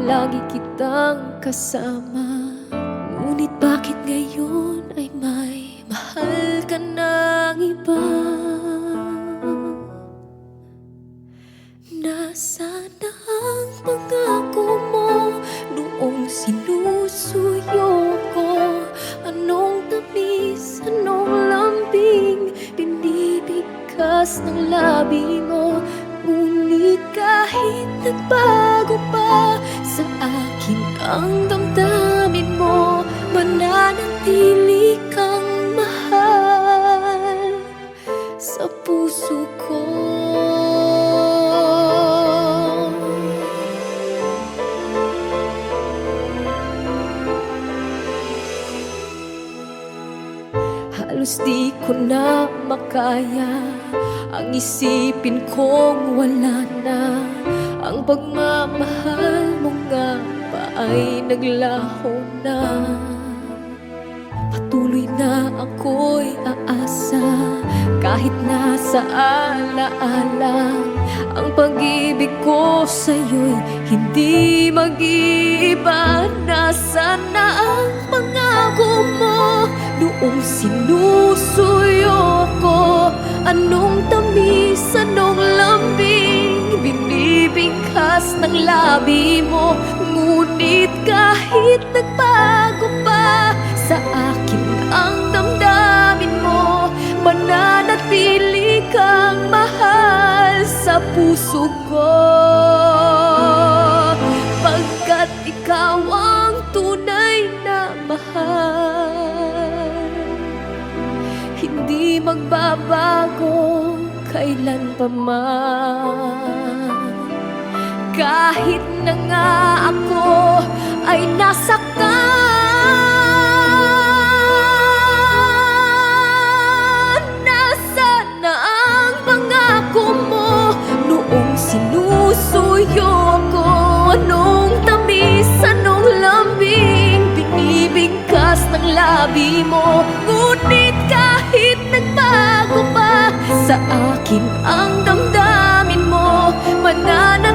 lagi kitang kasama. Ngunit bakit ngayon ay may mahal ka ng iba? Nasaan na ang pangako mo noong sinusuyo ko? Anong tamis, anong lambing binibigkas ng labi mo? Ngunit kahit nagbago pa sa akin ang damdamin mo, mananatili kang mahal sa puso ko. Halos di ko na makaya ang isipin kong wala na ang pagmamahal mo nga ba ay naglaho na. Patuloy na ako'y aasa kahit nasa alaala. Ang pag-ibig ko sa'yo'y hindi mag-iiba. Nasaan na ang pangako mo noong sinusuyo ko? Anong tamis, anong lambing binibigkas ng labi mo? Ngunit kahit nagbago pa sa akin ang damdamin mo, mananatili kang mahal sa puso ko. Pagkat ikaw ang tunay na mahal, hindi magbabago kailan pa man. Kahit na nga ako ay nasaktan, nasaan na ang pangako mo noong sinusuyo ko? Anong tamis, anong lambing binibigkas ng labi mo? Ngunit kahit nagbago pa sa akin ang damdamin mo, mananatili